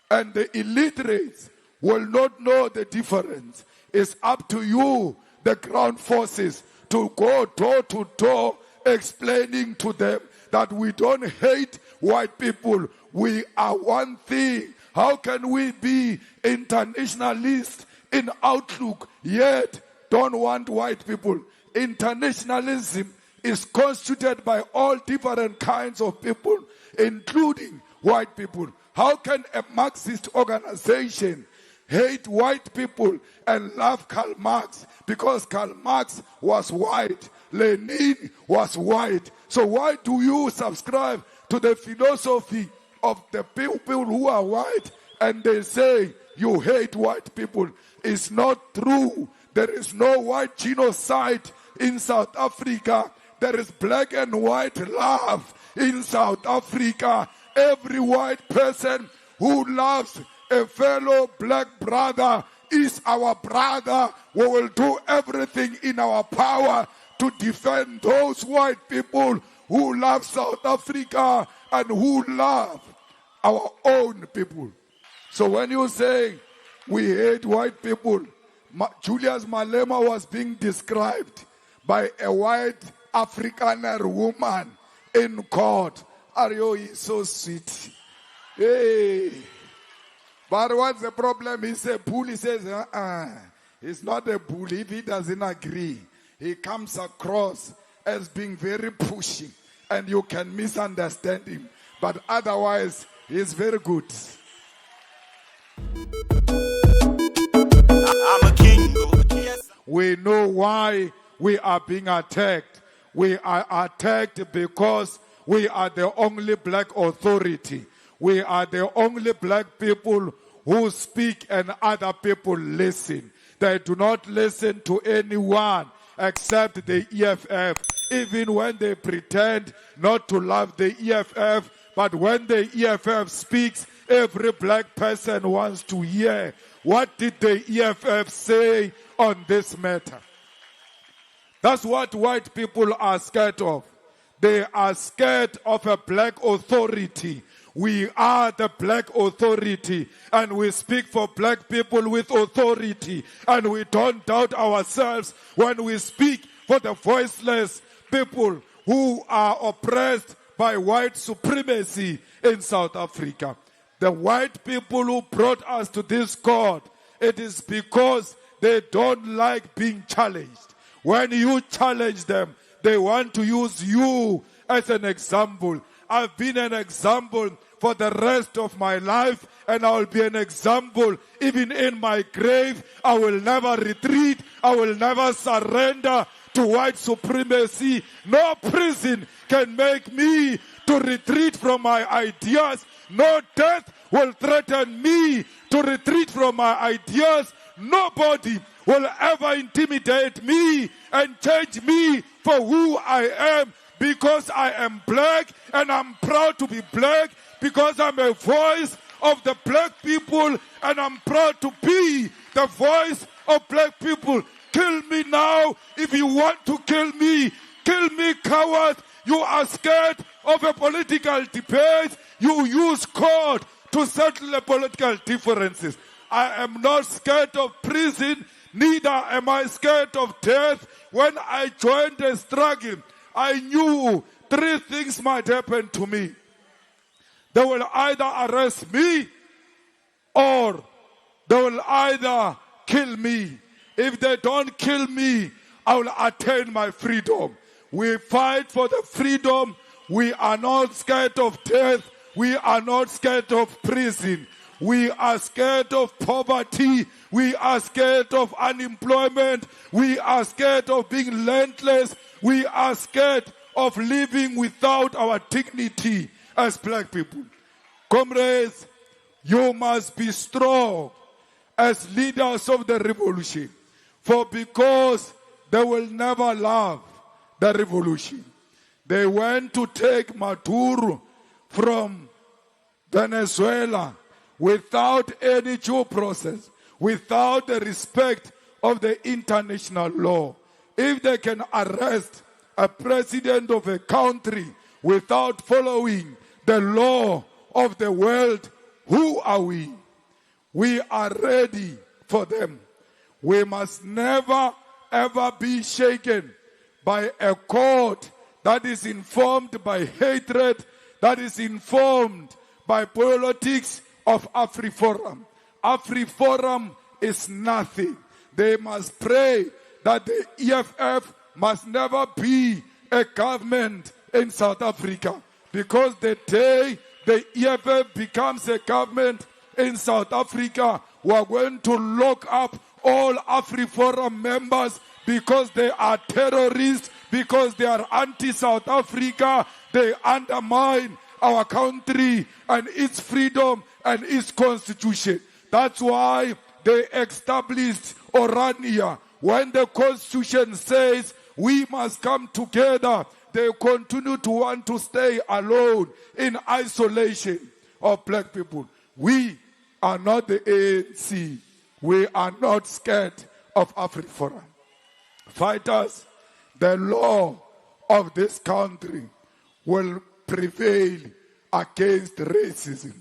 and the illiterates will not know the difference. It's up to you, the ground forces, to go door to door explaining to them that we don't hate white people. We are one thing. How can we be internationalists in outlook yet don't want white people? Internationalism is constituted by all different kinds of people, including white people. How can a Marxist organization hate white people and love Karl Marx? Because Karl Marx was white, Lenin was white. So why do you subscribe to the philosophy of the people who are white and they say you hate white people? It's not true. There is no white genocide in South Africa. There is black and white love in South Africa. Every white person who loves a fellow black brother is our brother. We will do everything in our power to defend those white people who love South Africa and who love our own people. So when you say we hate white people, Julius Malema was being described by a white Afrikaner woman in court. Ario is so sweet. Hey. But what's the problem? He's a bull. He says, he's not a bull. If he doesn't agree, he comes across as being very pushy. And you can misunderstand him. But otherwise, he's very good. I'm a king. We know why we are being attacked. We are attacked because we are the only black authority. We are the only black people who speak and other people listen. They do not listen to anyone except the EFF, even when they pretend not to love the EFF. But when the EFF speaks, every black person wants to hear. What did the EFF say on this matter? That's what white people are scared of. They are scared of a black authority. We are the black authority, and we speak for black people with authority, and we don't doubt ourselves when we speak for the voiceless people who are oppressed by white supremacy in South Africa. The white people who brought us to this court, it is because they don't like being challenged. When you challenge them, they want to use you as an example. I've been an example for the rest of my life, and I will be an example even in my grave. I will never retreat. I will never surrender to white supremacy. No prison can make me to retreat from my ideas. No death will threaten me to retreat from my ideas. Nobody will ever intimidate me and change me for who I am, because I am black and I'm proud to be black, because I'm a voice of the black people and I'm proud to be the voice of black people. Kill me now if you want to kill me. Kill me, coward. You are scared of a political debate. You use court to settle the political differences. I am not scared of prison, neither am I scared of death. When I joined the struggle, I knew three things might happen to me. They will either arrest me or they will either kill me. If they don't kill me, I will attain my freedom. We fight for the freedom. We are not scared of death. We are not scared of prison. We are scared of poverty. We are scared of unemployment. We are scared of being landless. We are scared of living without our dignity as black people. Comrades, you must be strong as leaders of the revolution. For because they will never love the revolution. They went to take Maduro from Venezuela without any due process, without the respect of the international law. If they can arrest a president of a country without following the law of the World Who are we? We are ready for them. We must never, ever be shaken by a court that is informed by hatred, that is informed by politics of AfriForum. AfriForum is nothing. They must pray that the EFF must never be a government in South Africa, because the day the EFF becomes a government in South Africa, we are going to lock up all AfriForum members because they are terrorists, because they are anti-South Africa. They undermine our country and its freedom and its constitution. That's why they established Orania. When the constitution says we must come together, they continue to want to stay alone in isolation of black people. We are not the ANC. We are not scared of AfriForum. Fighters, the law of this country will prevail against racism.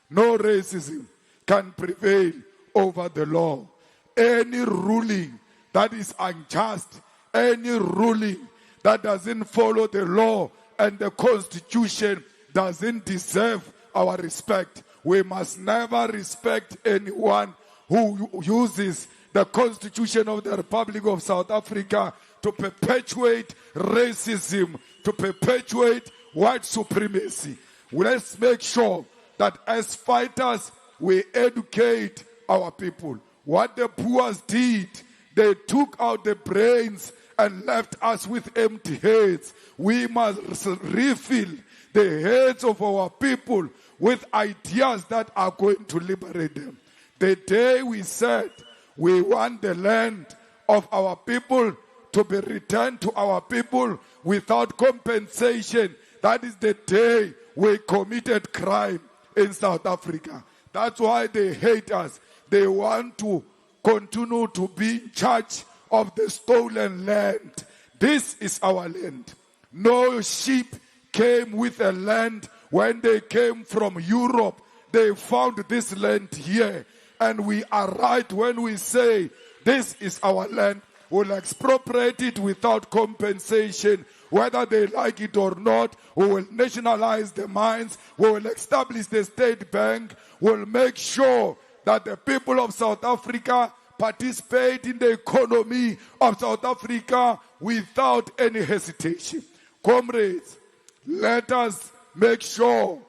No racism can prevail over the law. Any ruling that is unjust, any ruling that doesn't follow the law and the Constitution doesn't deserve our respect. We must never respect anyone who uses the Constitution of the Republic of South Africa to perpetuate racism, to perpetuate white supremacy. Let's make sure that as fighters, we educate our people. What the Boers did, they took out the brains and left us with empty heads. We must refill the heads of our people with ideas that are going to liberate them. The day we said we want the land of our people to be returned to our people without compensation, that is the day we committed crime in South Africa. That's why they hate us. They want to continue to be in charge of the stolen land. This is our land. No sheep came with a land when they came from Europe. They found this land here. And we are right when we say this is our land. We'll expropriate it without compensation, whether they like it or not. We will nationalize the mines. We will establish the state bank. We'll make sure that the people of South Africa participate in the economy of South Africa without any hesitation. Comrades, let us make sure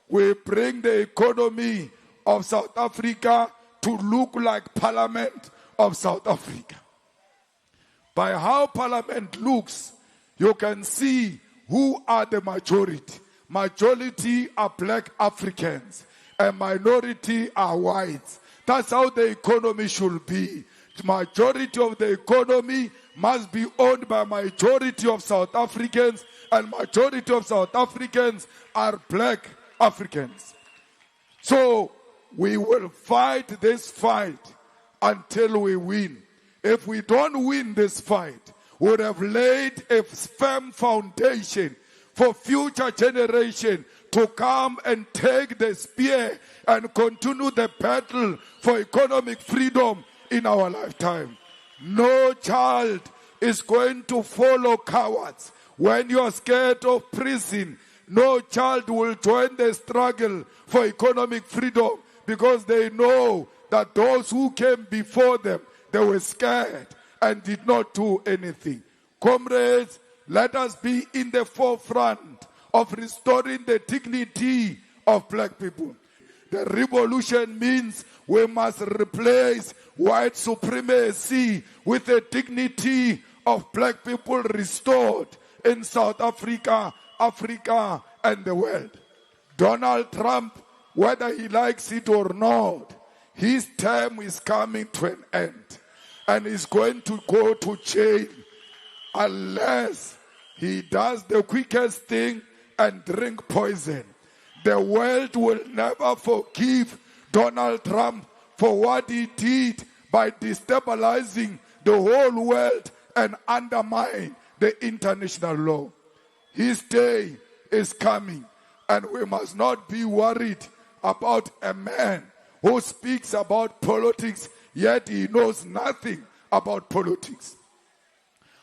we bring the economy of South Africa to look like Parliament of South Africa. By how Parliament looks, you can see who are the majority. Majority are black Africans, and minority are whites. That's how the economy should be. The majority of the economy must be owned by majority of South Africans, and majority of South Africans are black Africans. So we will fight this fight until we win. If we don't win this fight, we would have laid a firm foundation for future generation to come and take the spear and continue the battle for economic freedom in our lifetime. No child is going to follow cowards. When you are scared of prison, no child will join the struggle for economic freedom, because they know that those who came before them, they were scared and did not do anything. Comrades, let us be in the forefront of restoring the dignity of black people. The revolution means we must replace white supremacy with the dignity of black people restored in South Africa, Africa, and the world. Donald Trump, whether he likes it or not, his term is coming to an end, and he's going to go to jail unless he does the quickest thing and drink poison. The world will never forgive Donald Trump for what he did by destabilizing the whole world and undermine the international law. His day is coming, and we must not be worried about a man who speaks about politics, yet he knows nothing about politics?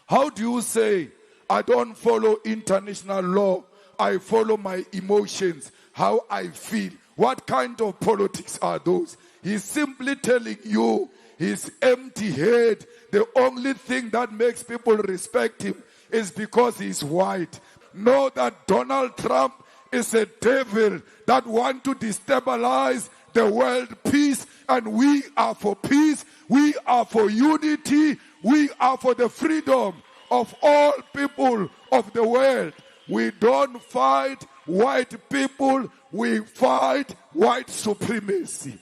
How do you say, I don't follow international law, I follow my emotions, how I feel? What kind of politics are those? He's simply telling you his empty head. The only thing that makes people respect him is because he's white. Know that Donald Trump is a devil that wants to destabilize the world peace, and we are for peace, we are for unity, we are for the freedom of all people of the world. We don't fight white people, we fight white supremacy.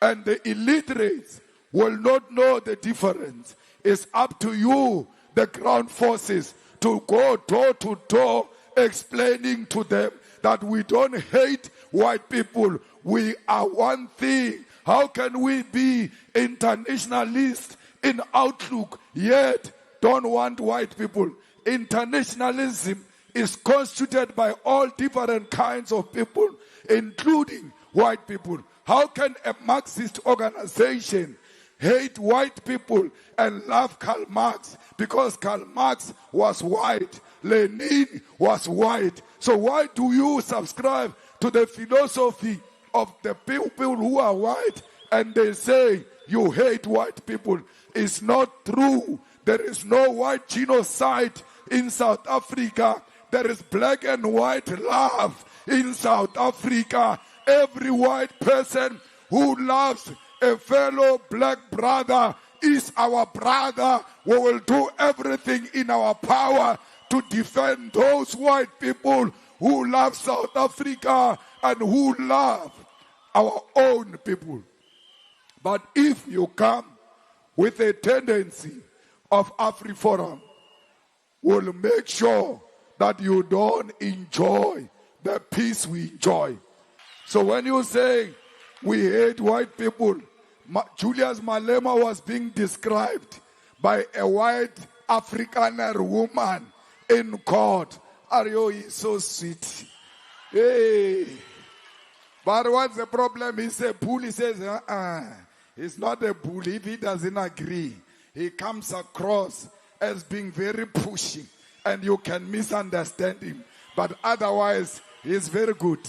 And the illiterates will not know the difference. It's up to you, the ground forces, to go door to door explaining to them that we don't hate white people. We are one thing. How can we be internationalists in outlook yet don't want white people? Internationalism is constituted by all different kinds of people, including white people. How can a Marxist organization hate white people and love Karl Marx? Because Karl Marx was white, Lenin was white. So why do you subscribe to the philosophy of the people who are white and they say you hate white people? It's not true. There is no white genocide in South Africa. There is black and white love in South Africa. Every white person who loves a fellow black brother is our brother. We will do everything in our power to defend those white people who love South Africa and who love our own people. But if you come with a tendency of AfriForum, we'll make sure that you don't enjoy the peace we enjoy. So when you say we hate white people, Julius Malema was being described by a white Afrikaner woman in court. Ario is so sweet. Hey. But what's the problem? He's a bull. He says, he's not a bull if he doesn't agree. He comes across as being very pushy, and you can misunderstand him. But otherwise, he's very good.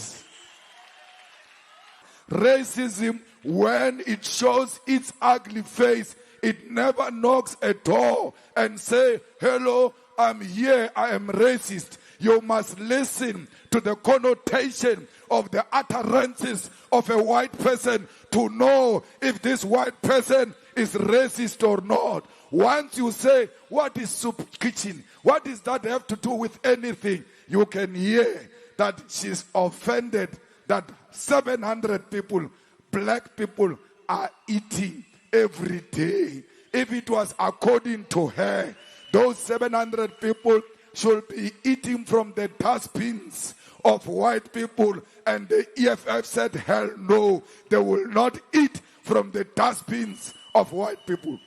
Racism, when it shows its ugly face, it never knocks a door and say, hello, I'm here, I am racist. You must listen to the connotation of the utterances of a white person to know if this white person is racist or not. Once you say, what is soup kitchen? What does that have to do with anything? You can hear that she's offended that 700 people, black people, are eating every day. If it was according to her, those 700 people should be eating from the dustbins of white people. And the EFF said, hell no, they will not eat from the dustbins of white people.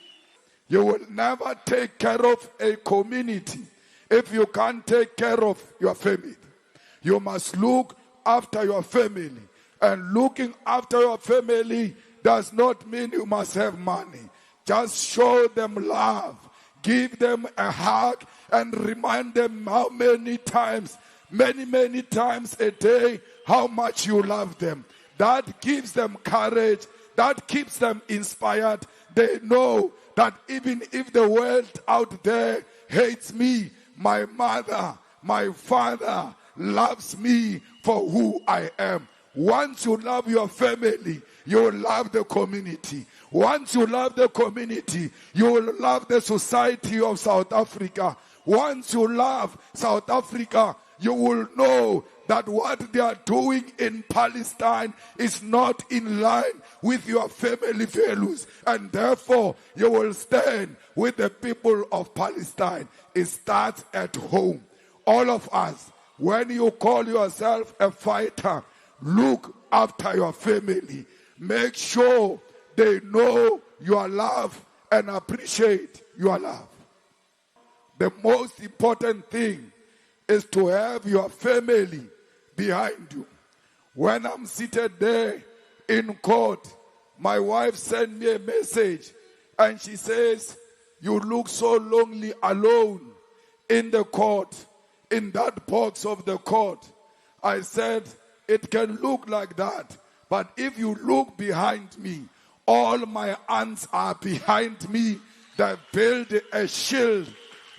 You will never take care of a community if you can't take care of your family. You must look after your family. And looking after your family does not mean you must have money. Just show them love. Give them a hug and remind them how many times, many times a day, how much you love them. That gives them courage. That keeps them inspired. They know that even if the world out there hates me, my mother, my father loves me for who I am. Once you love your family, you will love the community. Once you love the community, you will love the society of South Africa. Once you love South Africa, you will know that what they are doing in Palestine is not in line with your family values. And therefore, you will stand with the people of Palestine. It starts at home. All of us, when you call yourself a fighter, look after your family. Make sure they know your love and appreciate your love. The most important thing is to have your family behind you. When I'm seated there in court, my wife sent me a message and she says, "You look so lonely alone in the court, in that box of the court." I said, "It can look like that, but if you look behind me, all my aunts are behind me. They build a shield.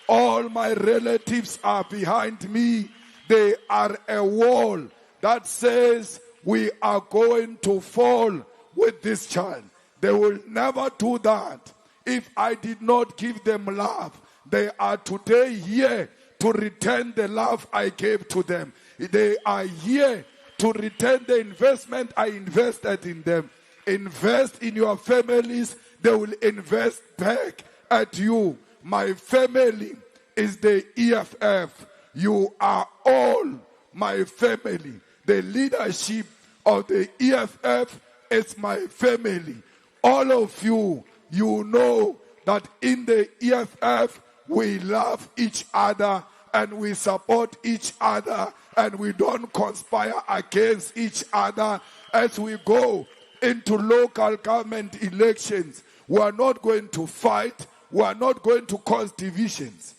All my relatives are behind me. They are a wall that says we are going to fall with this child. They will never do that. If I did not give them love, they are today here to return the love I gave to them. They are here to return the investment I invested in them. Invest in your families, they will invest back at you. My family is the EFF. You are all my family. The leadership of the EFF is my family. All of you, you know that in the EFF, we love each other and we support each other and we don't conspire against each other as we go into local government elections. We are not going to fight. We are not going to cause divisions.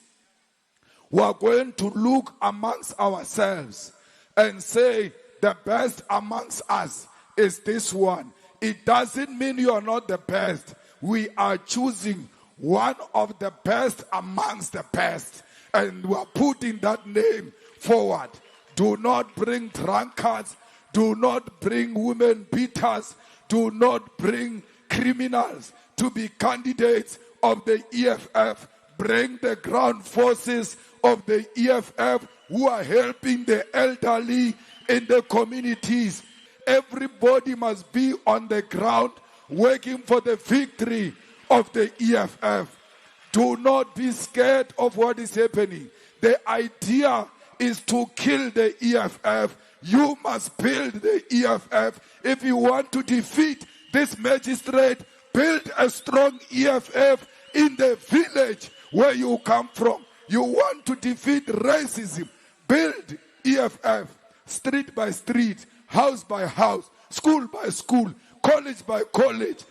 We are going to look amongst ourselves and say the best amongst us is this one. It doesn't mean you are not the best. We are choosing one of the best amongst the best. And we are putting that name forward. Do not bring drunkards. Do not bring women beaters. Do not bring criminals to be candidates of the EFF. Bring the ground forces of the EFF who are helping the elderly in the communities. Everybody must be on the ground working for the victory of the EFF. Do not be scared of what is happening. The idea is to kill the EFF. You must build the EFF. If you want to defeat this magistrate, build a strong EFF in the village where you come from. You want to defeat racism, build EFF, street by street, house by house, school by school, college by college,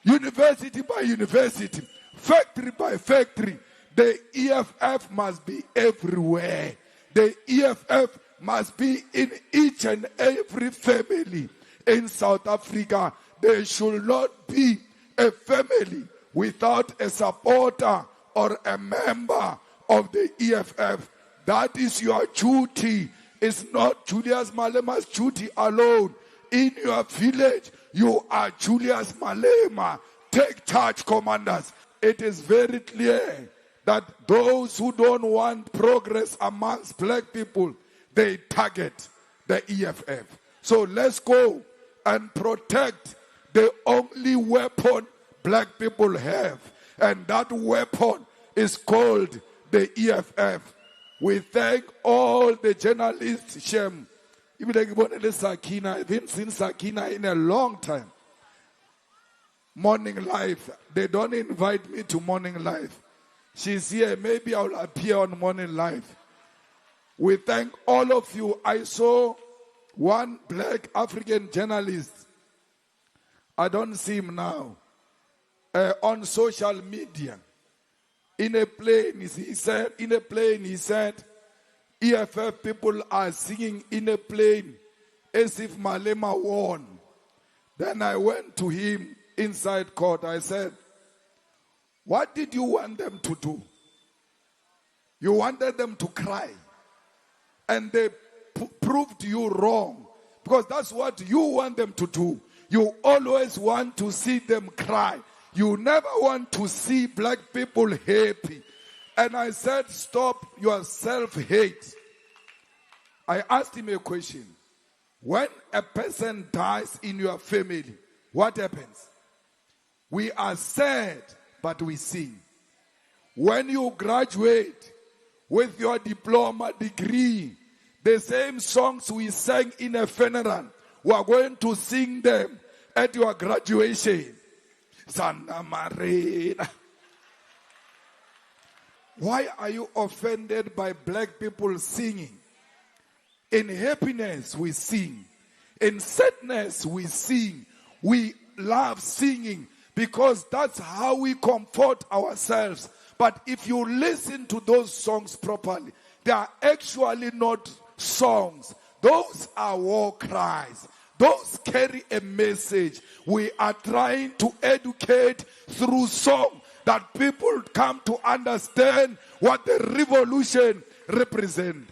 university by university, factory by factory. The EFF must be everywhere. The EFF must be in each and every family in South Africa. There should not be a family without a supporter or a member of the EFF. That is your duty. It's not Julius Malema's duty alone. In your village, you are Julius Malema. Take charge, commanders. It is very clear that those who don't want progress amongst black people, they target the EFF. So let's go and protect the only weapon black people have. And that weapon is called the EFF. We thank all the journalists, Shem. I haven't seen Sakina in a long time. Morning Live. They don't invite me to Morning Live. She's here. Maybe I'll appear on Morning Live. We thank all of you. I saw one black African journalist. I don't see him now. On social media. In a plane, he said, EFF people are singing in a plane as if Malema won. Then I went to him inside court. I said, what did you want them to do? You wanted them to cry. And they proved you wrong. Because that's what you want them to do. You always want to see them cry. You never want to see black people happy. And I said, stop your self-hate. I asked him a question. When a person dies in your family, what happens? We are sad, but we sing. When you graduate with your diploma degree, the same songs we sang in a funeral, we are going to sing them at your graduation. Santa Marina. Why are you offended by black people singing? In happiness we sing. In sadness, we sing. We love singing because that's how we comfort ourselves. But if you listen to those songs properly, they are actually not songs. Those are war cries. Those carry a message. We are trying to educate through song that people come to understand what the revolution represents.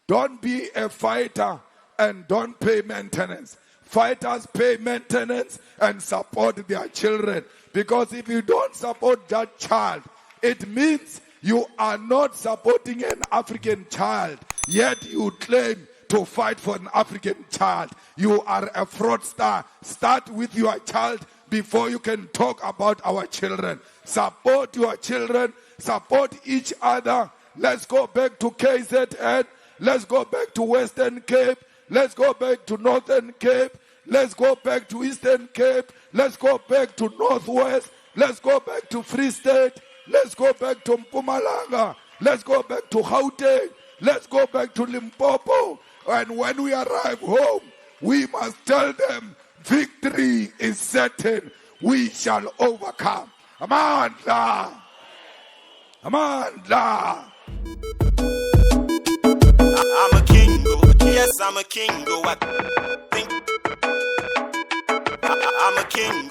Don't be a fighter and don't pay maintenance. Fighters pay maintenance and support their children. Because if you don't support that child, it means you are not supporting an African child. Yet you claim to fight for an African child. You are a fraudster. Start with your child before you can talk about our children. Support your children. Support each other. Let's go back to KZN. Let's go back to Western Cape. Let's go back to Northern Cape. Let's go back to Eastern Cape. Let's go back to Northwest. Let's go back to Free State. Let's go back to Mpumalanga. Let's go back to Gauteng. Let's go back to Limpopo. And when we arrive home, we must tell them victory is certain. We shall overcome. Amandla. Amandla. I'm a king, yes, I'm a king, I think I'm a king,